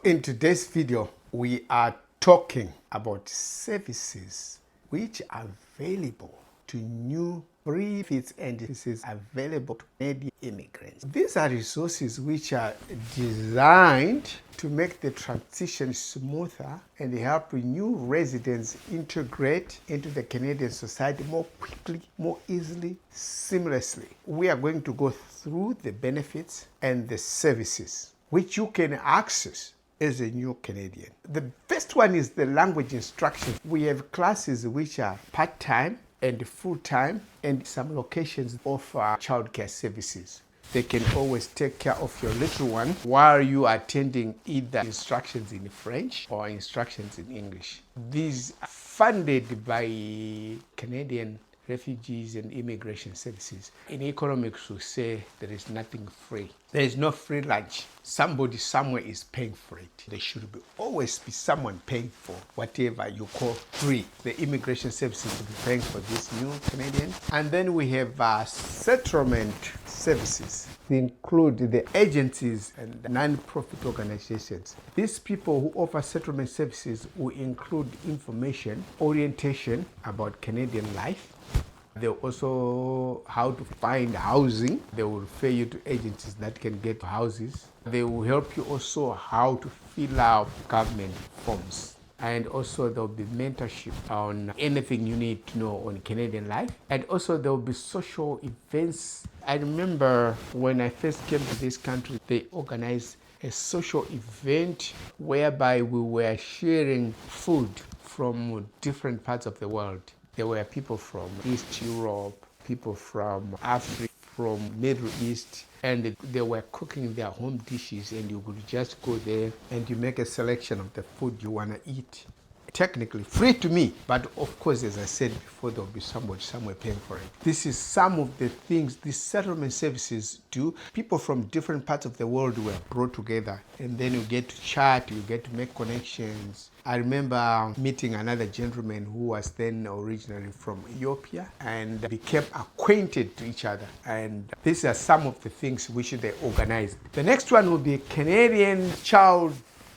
In today's video, we are talking about services which are available to new benefits and services available to Canadian immigrants. These are resources which are designed to make the transition smoother and help new residents integrate into the Canadian society more quickly, more easily, seamlessly. We are going to go through the benefits and the services which you can access as a new Canadian. The first one is the language instruction. We have classes which are part-time and full-time, and some locations offer childcare services. They can always take care of your little one while you are attending either instructions in French or instructions in English. These are funded by Canadian Refugees and Immigration Services. In economics, we say there is nothing free. There is no free lunch. Somebody somewhere is paying for it. There should always be someone paying for whatever you call free. The immigration services will be paying for this new Canadian. And then we have settlement services. They include the agencies and non-profit organizations. These people who offer settlement services will include information, orientation about Canadian life. They'll also how to find housing. They will refer you to agencies that can get houses. They will help you also how to fill out government forms. And also there will be mentorship on anything you need to know on Canadian life. And also there will be social events. I remember when I first came to this country, they organized a social event whereby we were sharing food from different parts of the world. There were people from East Europe, people from Africa, from Middle East, and they were cooking their home dishes, and you could just go there and you make a selection of the food you want to eat. Technically free to me, but of course, as I said before, there will be somebody somewhere paying for it. This is some of the things these settlement services do. People from different parts of the world were brought together, and then you get to chat, you get to make connections. I remember meeting another gentleman who was then originally from Ethiopia and became acquainted to each other. And these are some of the things which they organized. The next one will be Canadian Child.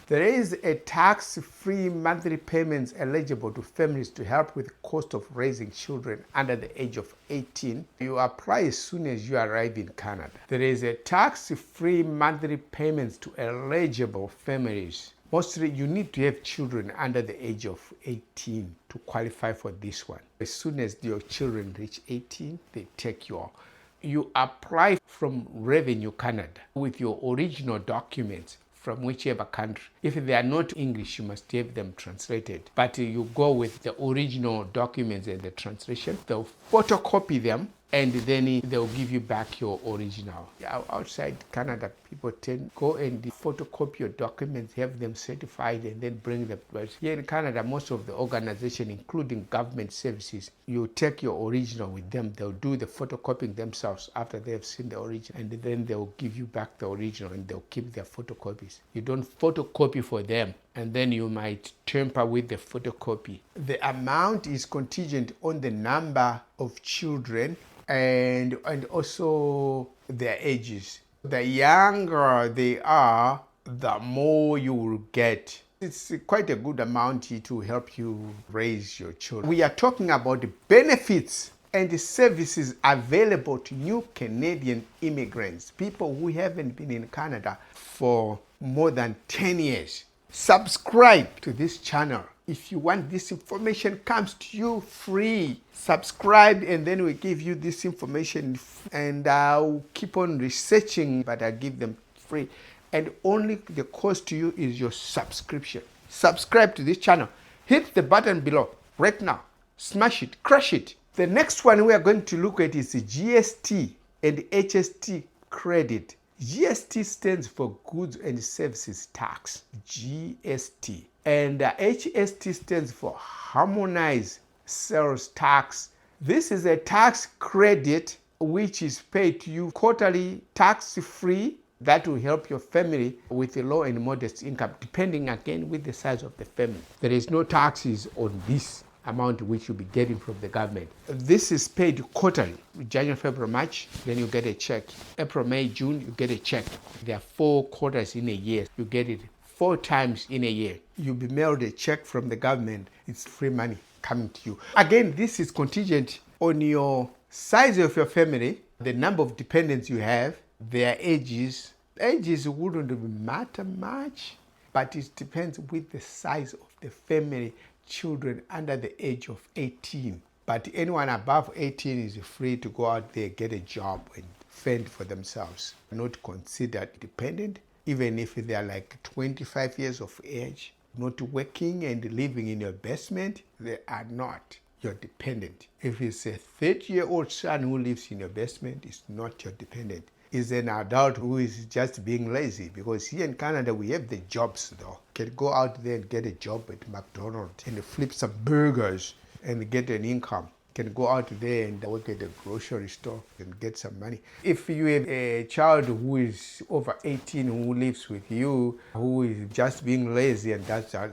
There is a tax-free monthly payments eligible to families to help with the cost of raising children under the age of 18. You apply as soon as you arrive in Canada. There is a tax-free monthly payments to eligible families. Mostly you need to have children under the age of 18 to qualify for this one. As soon as your children reach 18, they take you apply from Revenue Canada with your original documents from whichever country. If they are not English, you must have them translated. But you go with the original documents and the translation. They'll photocopy them, and then they'll give you back your original. Outside Canada, people tend to go and photocopy your documents, have them certified, and then bring them. But here in Canada, most of the organizations, including government services, you take your original with them. They'll do the photocopying themselves after they have seen the original, and then they'll give you back the original, and they'll keep their photocopies. You don't photocopy for them, and then you might tamper with the photocopy. The amount is contingent on the number of children and also their ages. The younger they are, the more you will get. It's quite a good amount to help you raise your children. We are talking about the benefits and the services available to new Canadian immigrants, people who haven't been in Canada for more than 10 years. Subscribe to this channel. If you want this information comes to you free, subscribe, and then we give you this information, and I'll keep on researching, but I give them free. And only the cost to you is your subscription. Subscribe to this channel. Hit the button below right now. Smash it, crush it. The next one we are going to look at is the GST and HST credit. GST stands for Goods and Services Tax, GST. And HST stands for Harmonized Sales Tax. This is a tax credit which is paid to you quarterly, tax-free. That will help your family with a low and modest income, depending again with the size of the family. There is no taxes on this amount which you'll be getting from the government. This is paid quarterly, January, February, March, then you get a check. April, May, June, you get a check. There are 4 quarters in a year. You get it 4 times in a year. You'll be mailed a check from the government. It's free money coming to you. Again, this is contingent on your size of your family, the number of dependents you have, their ages. Ages wouldn't matter much, but it depends with the size of the family. Children under the age of 18. But anyone above 18 is free to go out there, get a job, and fend for themselves. Not considered dependent, even if they are like 25 years of age, not working and living in your basement, they are not your dependent. If it's a 30-year-old son who lives in your basement, it's not your dependent. It's an adult who is just being lazy, because here in Canada we have the jobs though. You can go out there and get a job at McDonald's and flip some burgers and get an income. You can go out there and work at a grocery store and get some money. If you have a child who is over 18 who lives with you, who is just being lazy and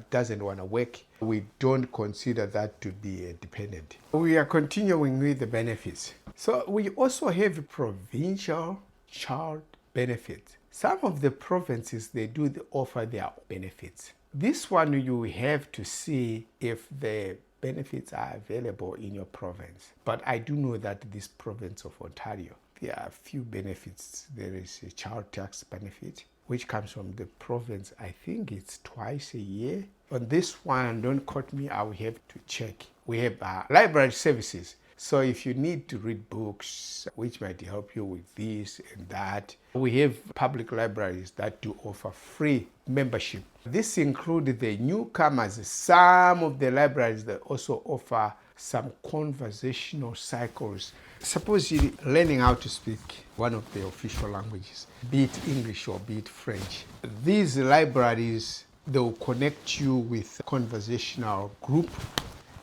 doesn't want to work, we don't consider that to be a dependent. We are continuing with the benefits. So we also have provincial child benefits. Some of the provinces, they do offer their benefits. This one you have to see if the benefits are available in your province. But I do know that this province of Ontario, there are a few benefits. There is a child tax benefit, which comes from the province. I think it's twice a year. On this one, don't quote me, I will have to check. We have library services. So if you need to read books, which might help you with this and that, we have public libraries that do offer free membership. This includes the newcomers. Some of the libraries that also offer some conversational cycles. Suppose you're learning how to speak one of the official languages, be it English or be it French. These libraries, they will connect you with a conversational group,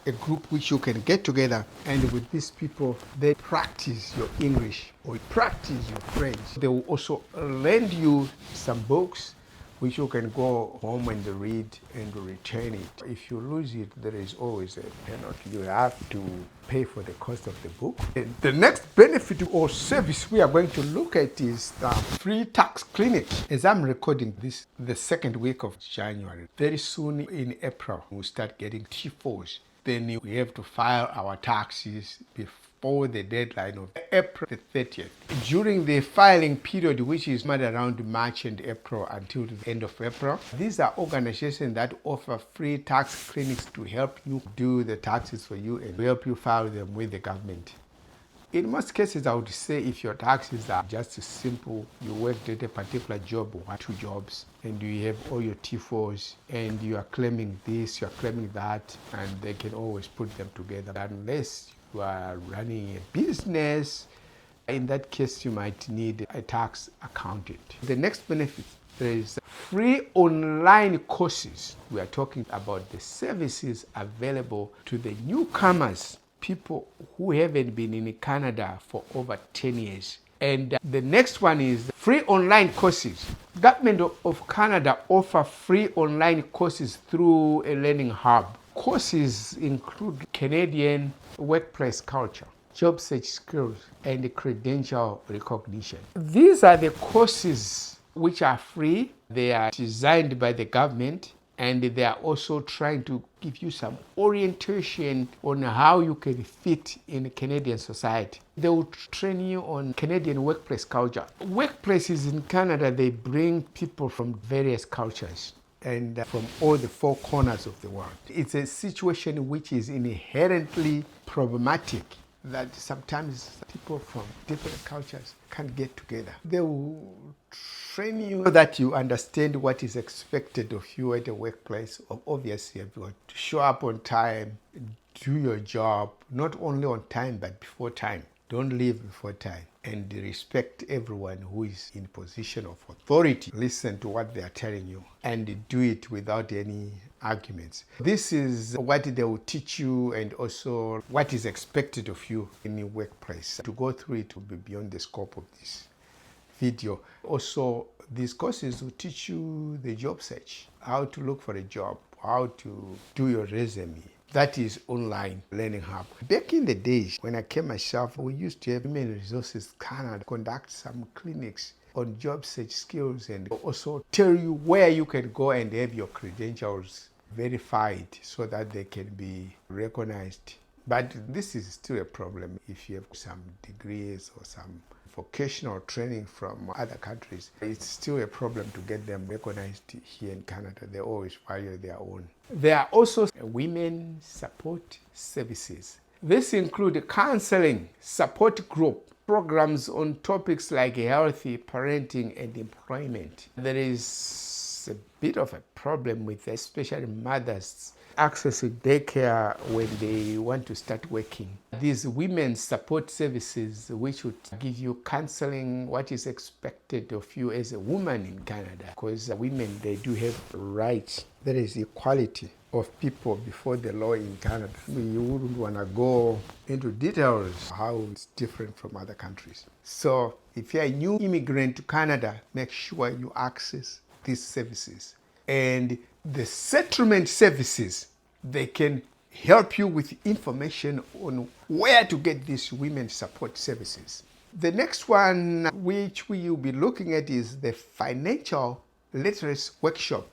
a group which you can get together, and with these people, they practice your English or practice your French. They will also lend you some books which you can go home and read and return it. If you lose it, there is always a penalty. You have to pay for the cost of the book. And the next benefit or service we are going to look at is the free tax clinic. As I'm recording this, the second week of January, very soon in April, we'll start getting T4s. Then we have to file our taxes before the deadline of April the 30th. During the filing period, which is made around March and April until the end of April, these are organizations that offer free tax clinics to help you do the taxes for you and help you file them with the government. In most cases, I would say if your taxes are just simple, you worked at a particular job or 2 jobs, and you have all your T4s, and you are claiming this, you are claiming that, and they can always put them together. Unless you are running a business, in that case, you might need a tax accountant. The next benefit, there is free online courses. We are talking about the services available to the newcomers, people who haven't been in Canada for over 10 years. And the next one is free online courses. Government of Canada offer free online courses through a learning hub. Courses include Canadian workplace culture, job search skills, and credential recognition. These are the courses which are free. They are designed by the government, and they are also trying to give you some orientation on how you can fit in Canadian society. They will train you on Canadian workplace culture. Workplaces in Canada, they bring people from various cultures and from all the 4 corners of the world. It's a situation which is inherently problematic, that sometimes people from different cultures can't get together. They will train you so that you understand what is expected of you at the workplace. Obviously, you have to show up on time, do your job, not only on time, but before time. Don't leave before time, and respect everyone who is in position of authority. Listen to what they are telling you and do it without any arguments. This is what they will teach you, and also what is expected of you in the workplace. To go through it will be beyond the scope of this video. Also, these courses will teach you the job search, how to look for a job, how to do your resume. That is online learning hub. Back in the days when I came myself, we used to have Human Resources Canada conduct some clinics on job search skills and also tell you where you can go and have your credentials verified so that they can be recognized. But this is still a problem if you have some degrees or some vocational training from other countries. It's still a problem to get them recognized here in Canada. They always value their own. There are also women support services. This includes counseling, support group, programs on topics like healthy parenting and employment. There is a bit of a problem with especially mothers accessing daycare when they want to start working. These women's support services, which would give you counseling, what is expected of you as a woman in Canada, because women, they do have rights. There is equality of people before the law in Canada. You wouldn't want to go into details how it's different from other countries. So if you're a new immigrant to Canada, make sure you access these services. And the settlement services, they can help you with information on where to get these women's support services. The next one, which we will be looking at, is the financial literacy workshop.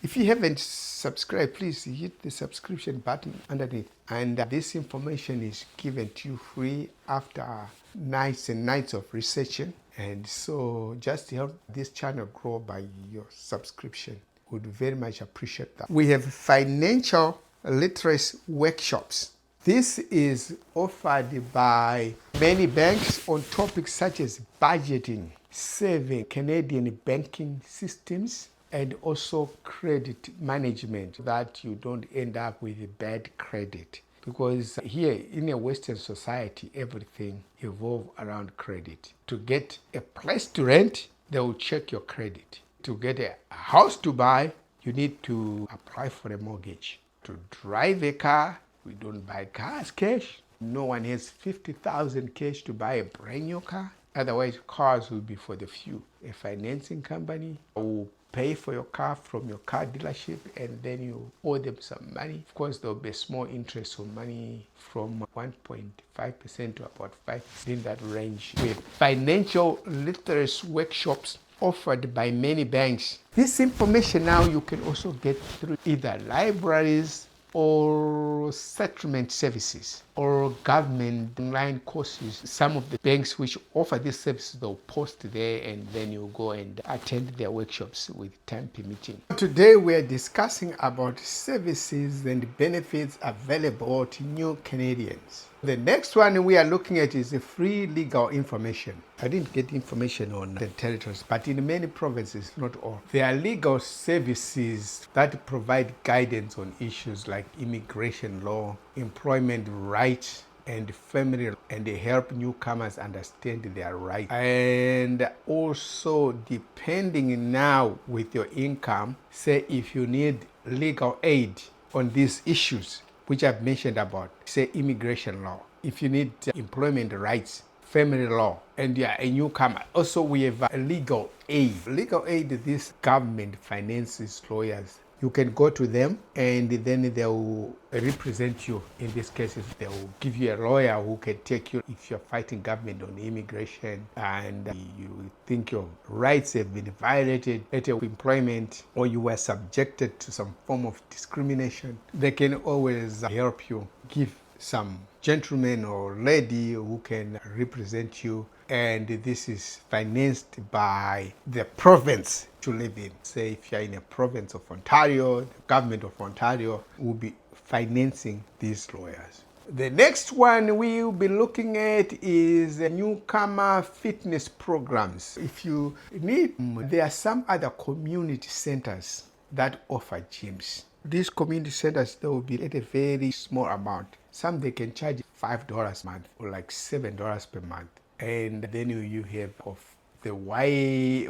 If you haven't subscribed, please hit the subscription button underneath. And this information is given to you free after nights and nights of researching. And so just help this channel grow by your subscription. Would very much appreciate that. We have financial literacy workshops. This is offered by many banks on topics such as budgeting, saving, Canadian banking systems, and also credit management, that you don't end up with bad credit. Because here in a Western society, everything evolves around credit. To get a place to rent, they will check your credit. To get a house to buy, you need to apply for a mortgage. To drive a car, we don't buy cars cash. No one has 50,000 cash to buy a brand new car. Otherwise, cars will be for the few. A financing company will pay for your car from your car dealership, and then you owe them some money. Of course, there will be a small interest on money from 1.5% to about 5%, in that range. With financial literacy workshops offered by many banks. This information now you can also get through either libraries or settlement services or government online courses. Some of the banks which offer these services, they'll post there, and then you go and attend their workshops with time permitting. Today we are discussing about services and benefits available to new Canadians. The next one we are looking at is free legal information. I didn't get information on the territories, but in many provinces, not all, there are legal services that provide guidance on issues like immigration law, employment rights, and family, and they help newcomers understand their rights. And also, depending now with your income, say if you need legal aid on these issues, which I've mentioned about, say immigration law, if you need employment rights, family law, and you are a newcomer. Also, we have legal aid. Legal aid, this government finances lawyers. You can go to them, and then they will represent you. In these cases, they will give you a lawyer who can take you if you're fighting government on immigration and you think your rights have been violated at your employment, or you were subjected to some form of discrimination. They can always help you. Give some gentleman or lady who can represent you, and this is financed by the province to live in. Say if you're in a province of Ontario, the government of Ontario will be financing these lawyers. The next one we will be looking at is newcomer fitness programs. If you need, there are some other community centers that offer gyms. These community centers, they will be at a very small amount. Some they can charge $5 a month or like $7 per month. And then you have of the YMCA,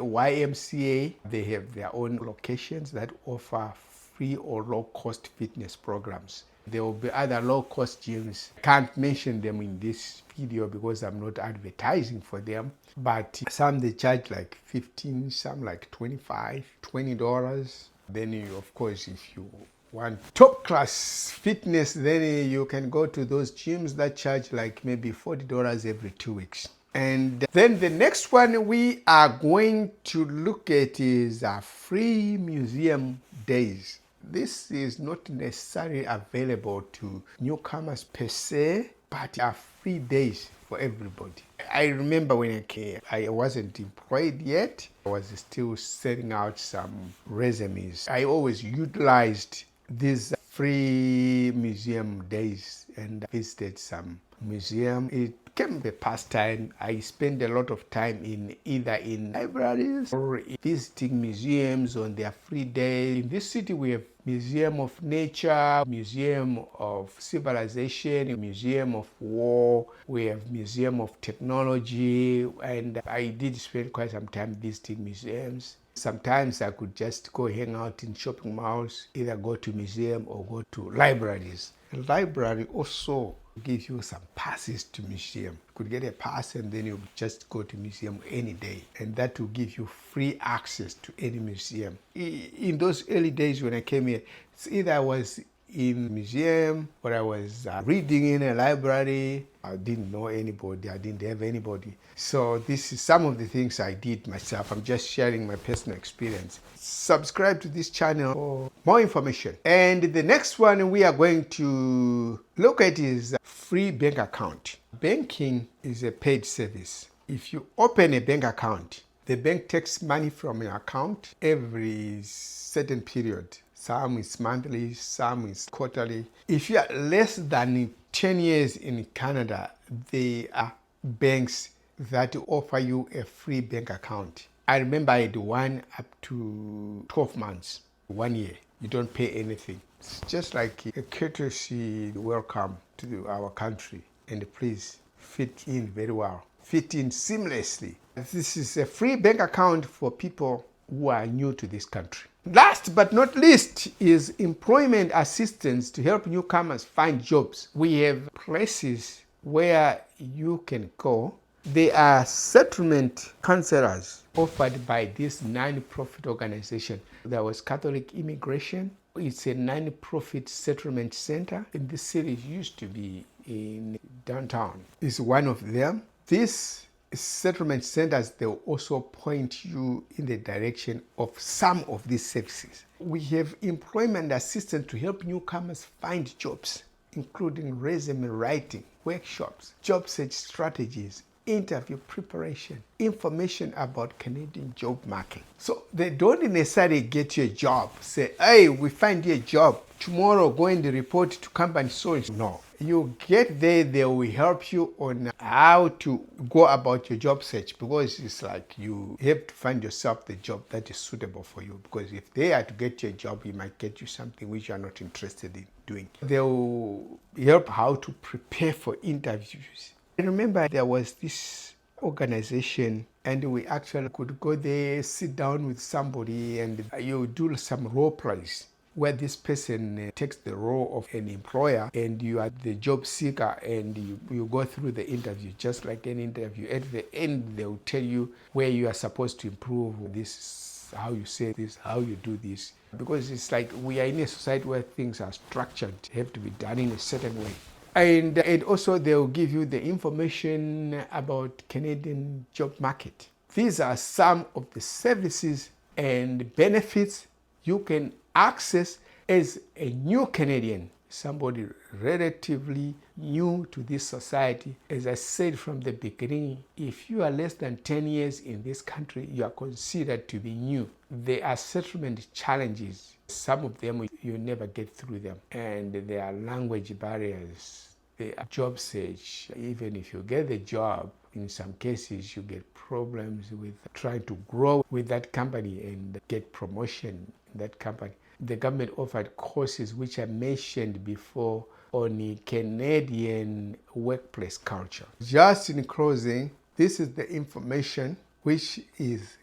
they have their own locations that offer free or low-cost fitness programs. There will be other low-cost gyms. I can't mention them in this video because I'm not advertising for them. But some they charge like $15, some like $25, $20. Then you, of course, if you want top class fitness, then you can go to those gyms that charge like maybe $40 every 2 weeks. And then the next one we are going to look at is free museum days. This is not necessarily available to newcomers per se, but are free days for everybody. I remember when I came, I wasn't employed yet. I was still setting out some resumes. I always utilized these free museum days and visited some museum. It became a pastime. I spend a lot of time either in libraries or visiting museums on their free day. In this city we have Museum of Nature, Museum of Civilization, Museum of War, we have Museum of Technology, and I did spend quite some time visiting museums. Sometimes I could just go hang out in shopping malls, either go to museum or go to libraries. A library also gives you some passes to museum. You could get a pass and then you just go to museum any day, and that will give you free access to any museum. In those early days when I came here, it's either I was in a museum or I was reading in a library. I didn't know anybody, I didn't have anybody. So this is some of the things I did myself. I'm just sharing my personal experience. Subscribe to this channel for more information. And the next one we are going to look at is free bank account. Banking is a paid service. If you open a bank account, the bank takes money from your account every certain period. Some is monthly, some is quarterly. If you are less than 10 years in Canada, there are banks that offer you a free bank account. I remember I had one up to 12 months, 1 year. You don't pay anything. It's just like a courtesy welcome to our country. And please fit in very well. Fit in seamlessly. This is a free bank account for people who are new to this country. Last but not least is employment assistance to help newcomers find jobs. We have places where you can go. There are settlement counselors offered by this non-profit organization. There was Catholic Immigration. It's a non-profit settlement center in the city. It used to be in downtown. It's one of them. This settlement centers, they'll also point you in the direction of some of these services. We have employment assistance to help newcomers find jobs, including resume writing, workshops, job search strategies, interview preparation, information about Canadian job market. So they don't necessarily get you a job, say, hey, we find you a job, tomorrow go and report to company so. No. You get there, they will help you on how to go about your job search, because it's like you have to find yourself the job that is suitable for you, because if they are to get you a job, you might get you something which you are not interested in doing. They will help how to prepare for interviews. I remember there was this organization and we actually could go there, sit down with somebody and you do some role plays where this person takes the role of an employer and you are the job seeker and you go through the interview just like an interview. At the end, they will tell you where you are supposed to improve. This is how you say this, how you do this. Because it's like we are in a society where things are structured, have to be done in a certain way. And also they will give you the information about Canadian job market. These are some of the services and benefits you can access as a new Canadian, somebody relatively new to this society. As I said from the beginning, if you are less than 10 years in this country, you are considered to be new. There are settlement challenges. Some of them you never get through them. And there are language barriers. There are job search. Even if you get the job, in some cases you get problems with trying to grow with that company and get promotion in that company. The government offered courses which I mentioned before on the Canadian workplace culture. Just in closing, this is the information which is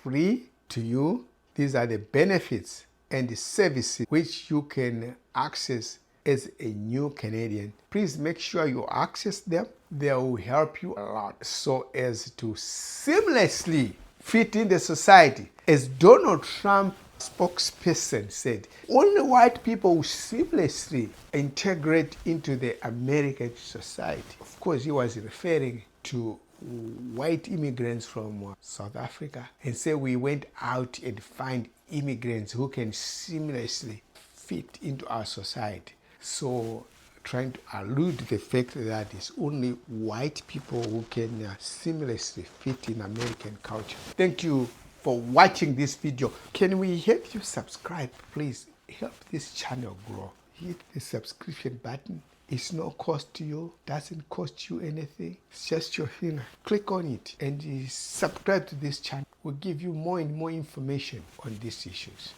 free to you. These are the benefits and the services which you can access as a new Canadian. Please make sure you access them. They will help you a lot so as to seamlessly fit in the society. As Donald Trump spokesperson said, only white people will seamlessly integrate into the American society. Of course, he was referring to white immigrants from South Africa and say we went out and find immigrants who can seamlessly fit into our society. So trying to allude the fact that it's only white people who can seamlessly fit in American culture. Thank you for watching this video. Can we help you subscribe? Please help this channel grow. Hit the subscription button. It's no cost to you, doesn't cost you anything. It's just your finger. Click on it and subscribe to this channel. We'll give you more and more information on these issues.